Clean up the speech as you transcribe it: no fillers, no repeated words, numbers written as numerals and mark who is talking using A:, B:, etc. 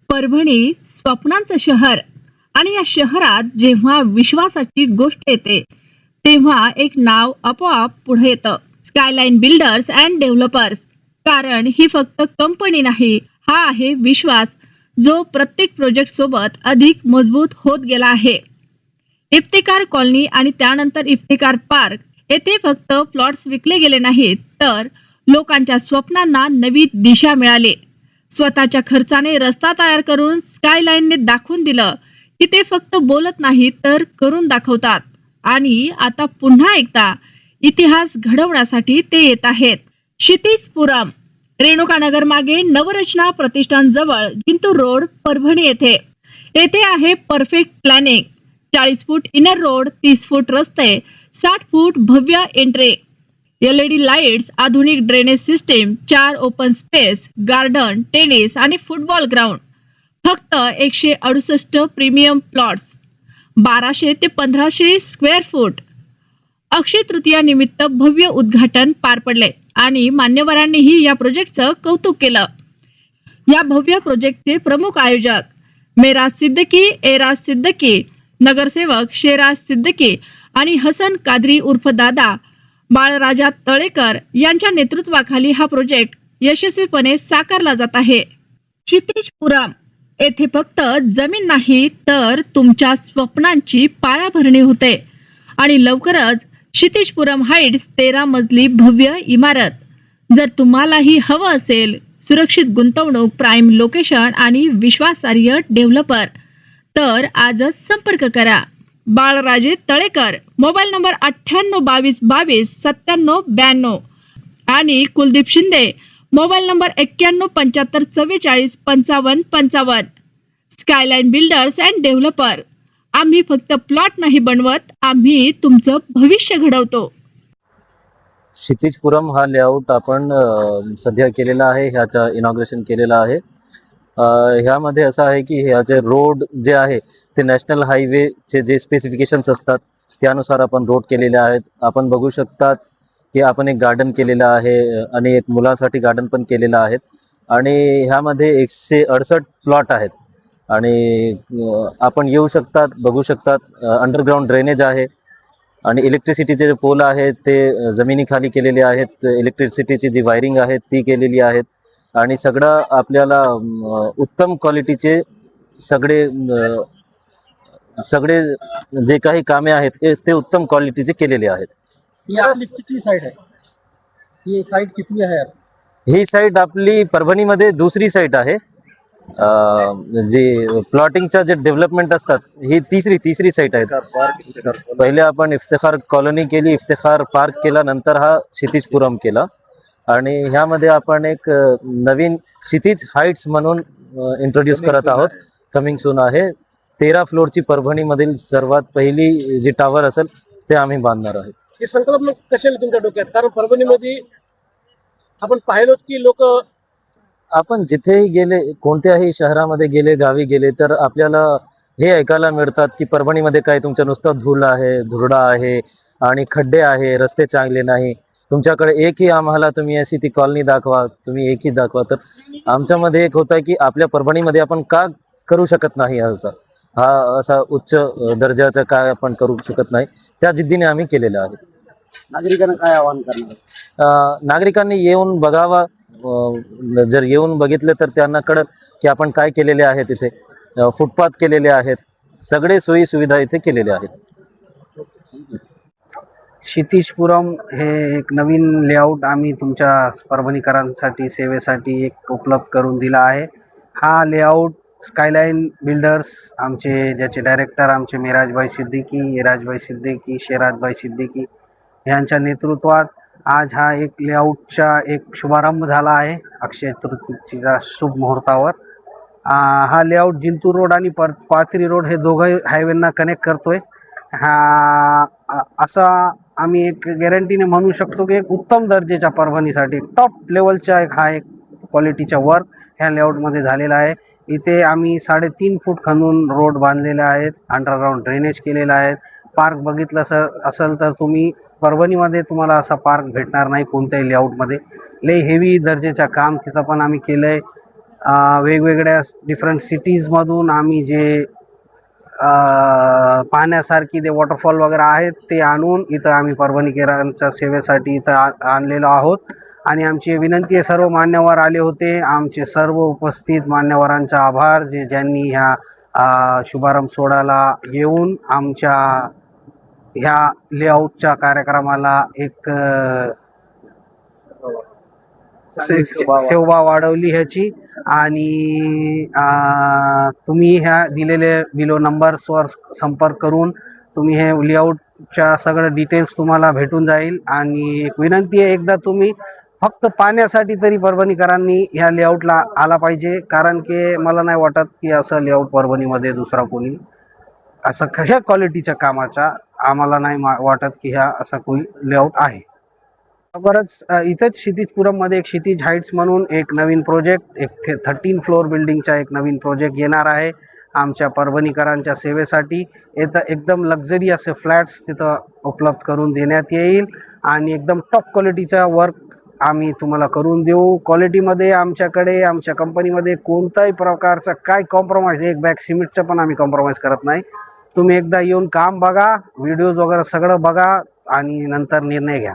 A: परभणी स्वप्नांचं शहर आणि या शहरात जेव्हा विश्वासाची गोष्ट येते तेव्हा एक नाव आपोआप पुढे येतं, स्कायलाईन बिल्डर्स अँड डेव्हलपर्स. कारण ही फक्त कंपनी नाही, हा आहे विश्वास जो प्रत्येक प्रोजेक्ट सोबत अधिक मजबूत होत गेला आहे. इफ्तिकार कॉलनी आणि त्यानंतर इफ्तिकार पार्क येथे फक्त प्लॉट्स विकले गेले नाहीत, तर लोकांच्या स्वप्नांना नवी दिशा मिळाली. स्वतःच्या खर्चाने रस्ता तयार करून स्कायलाईनने दाखवून दिलं की ते फक्त बोलत नाहीत तर करून दाखवतात. आणि आता पुन्हा एकदा इतिहास घडवण्यासाठी ते येत आहेत. क्षितिजपुरम, रेणुकानगर मागे नवरचना प्रतिष्ठान जवळ जिंतूर रोड, परभणी येथे आहे परफेक्ट प्लॅनिंग. 40 फूट इनर रोड, 30 फूट रस्ते, 60 फूट भव्य एंट्री, LED लाईट्स, आधुनिक drainage system, 4 open space, garden, tennis आणि फुटबॉल ग्राउंड. फक्त 168 प्रीमियम प्लॉट्स, 1200 ते 1500 स्क्वेअर फूट. अक्षय तृतीया निमित्त भव्य उद्घाटन पार पडले आणि मान्यवरांनीही या प्रोजेक्टचं कौतुक केलं. या भव्य प्रोजेक्टचे प्रमुख आयोजक मेराज सिद्दीकी, एराज सिद्दीकी, नगरसेवक शेराज सिद्दीकी आणि हसन कादरी उर्फ दादा, बाळराजा तळेकर यांच्या नेतृत्वाखाली हा प्रोजेक्ट यशस्वीपणे साकारला जात आहे. क्षितिजपुरम येथे फक्त जमीन नाही तर तुमच्या स्वप्नांची पायाभरणी होते आणि लवकरच क्षितिजपुरम हाईट्स 13 मजली भव्य इमारत. जर तुम्हालाही हवं असेल सुरक्षित गुंतवणूक, प्राईम लोकेशन आणि विश्वासार्ह डेव्हलपर, तर आजच संपर्क करा. बाळराजे तळेकर, मोबाईल नंबर 9822229792 आणि Kuldeep Shinde, mobile number 9175445555. Skyline builders and developer. आम्ही फक्त प्लॉट नाही बनवत, आम्ही तुमचं भविष्य घडवतो.
B: क्षितिजपुरम हा लेआउट आपण सध्या केलेला आहे, ह्याचं इनॉग्रेशन केलेलं आहे. ह्यामध्ये असं आहे की ह्याचे रोड जे आहे ते नॅशनल हायवेचे जे स्पेसिफिकेशन्स असतात त्यानुसार आपण रोड केलेले आहेत. आपण बघू शकतात की आपण एक गार्डन केलेलं आहे आणि एक मुलांसाठी गार्डन पण केलेलं आहे. आणि ह्यामध्ये 168 प्लॉट आहेत आणि आपण येऊ शकतात, बघू शकतात. अंडरग्राउंड ड्रेनेज आहे आणि इलेक्ट्रिसिटीचे जे पोल आहेत ते जमिनीखाली केलेले आहेत. इलेक्ट्रिसिटीची जी वायरिंग आहे ती केलेली आहेत आणि सगळं आपल्याला उत्तम क्वालिटीचे सगळे जे काही कामे आहेत ते उत्तम क्वालिटीचे केलेले आहेत.
C: किती साइड आहे? ही साइड किती आहे?
B: ही साइड आपली परभणीमध्ये दुसरी साइड आहे. जे प्लॉटिंगच्या जे डेव्हलपमेंट असतात ही तिसरी साइट आहे. पहिले आपण इफ्तिखार कॉलनी केली, इफ्तिखार पार्क केला, नंतर हा क्षितिजपुरम केला आणि ह्यामध्ये आपण एक नवीन क्षितिज हाईट्स म्हणून इंट्रोड्यूस करत आहोत. कमिंग सून आहे. 13 फ्लोअरची परभणीमधील सर्वात पहिली जी टावर असेल ते आम्ही बांधणार आहोत.
C: हे संकल्प कसे आले तुमच्या डोक्यात? कारण परभणीमध्ये आपण पाहिलो की लोक,
B: आपण जिथेही गेले, कोणत्याही शहरामध्ये गेले, गावी गेले तर आपल्याला हे ऐकायला मिळतात की परभणीमध्ये काय तुमच्या नुसतं धूळ आहे, धुरडा आहे आणि खड्डे आहे, रस्ते चांगले नाही. तुमच्याकडे एकही आम्हाला तुम्ही अशी ती कॉलनी दाखवा, तुम्ही एकही दाखवा. तर आमच्यामध्ये एक होता की आपल्या परभणीमध्ये आपण का करू शकत नाही, असा उच्च दर्जाचं काय आपण करू शकत नाही, त्या जिद्दीने आम्ही केलेलं आहे.
C: नागरिकांना काय आवाहन करणार?
B: नागरिकांनी येऊन बघावा. जर येऊन बघितले तर त्यांना कळत की आपण काय केलेले आहे. तिथे फुटपाथ केलेले आहेत, सगळे सोयी सुविधा इथे केलेल्या आहेत.
D: क्षितिजपुरम हे एक नवीन लेआउट आम्ही तुमच्या परभणीकरांसाठी सेवेसाठी एक उपलब्ध करून दिला आहे. हा लेआउट स्कायलाईन बिल्डर्स, आमचे ज्याचे डायरेक्टर आमचे मेराजभाई सिद्दीकी, एराजभाई सिद्दीकी, शेराजभाई सिद्दीकी यांच्या नेतृत्वात आज हा एक लेआउटचा एक शुभारंभ झाला आहे अक्षय तृतीयेच्या शुभ मुहूर्तावर. हा लेआउट जिंतूर रोड आणि पाथरी रोड हे दोघंही हायवेंना कनेक्ट करतोय. असा आम्ही एक गॅरंटीने म्हणू शकतो की एक उत्तम दर्जाच्या परभणीसाठी टॉप लेवलचा एक क्वालिटीचा वर्क ह्या लेआउटमध्ये झालेला आहे. इथे आम्ही 3.5 फूट खणून रोड बांधलेले आहेत, अंडरग्राउंड ड्रेनेज केलेला आहे पार्क बघितलं असेल तर तुम्ही परभणीमध्ये तुम्हाला असा पार्क भेटणार नाही कोणत्याही लेआउटमध्ये. लय हेवी दर्जाचं काम तिथं पण आम्ही केलं आहे. वेगवेगळ्या डिफरंट सिटीजमधून आम्ही जे पाहण्यासारखी ते वॉटरफॉल वगैरे आहेत ते आणून इथं आम्ही परभणीकरांच्या सेवेसाठी इथं आणलेलो आहोत. आणि आमची विनंती आहे, सर्व मान्यवर आले होते, आमचे सर्व उपस्थित मान्यवरांचा आभार ज्यांनी ह्या शुभारंभ सोहळ्याला येऊन आमच्या ह्या लेआउटच्या कार्यक्रमाला एक शोभा वाढवली ह्याची. आणि तुम्ही ह्या दिलेल्या बिलो नंबर्सवर संपर्क करून तुम्ही हे लेआउटच्या सगळं डिटेल्स तुम्हाला भेटून जाईल. आणि एक विनंती आहे, एकदा तुम्ही फक्त पाहण्यासाठी तरी परभणीकरांनी ह्या लेआउटला आला पाहिजे, कारण की मला नाही वाटत की असं लेआउट परभणीमध्ये दुसरा कोणी असं ह्या क्वालिटीच्या कामाचा आम्हाला नाही वाटत की ह्या असा कोणी लेआउट आहे. बरंच इथंच क्षितिजपुरममध्ये एक क्षितिज हाईट्स म्हणून एक नवीन प्रोजेक्ट, एक 13 फ्लोअर बिल्डिंगचा एक नवीन प्रोजेक्ट येणार आहे आमच्या परभणीकरांच्या सेवेसाठी. इथं एकदम लक्झरी असे फ्लॅट्स तिथं उपलब्ध करून देण्यात येईल आणि एकदम टॉप क्वालिटीचा वर्क आम्ही तुम्हाला करून देऊ. क्वालिटीमध्ये आमच्याकडे आमच्या कंपनीमध्ये कोणताही प्रकारचा काय कॉम्प्रोमाइज, एक बॅग सिमेंटचं पण आम्ही कॉम्प्रोमाइज करत नाही. तुम्ही एकदा येऊन काम बघा, व्हिडिओज वगैरे सगळं बघा आणि नंतर निर्णय घ्या.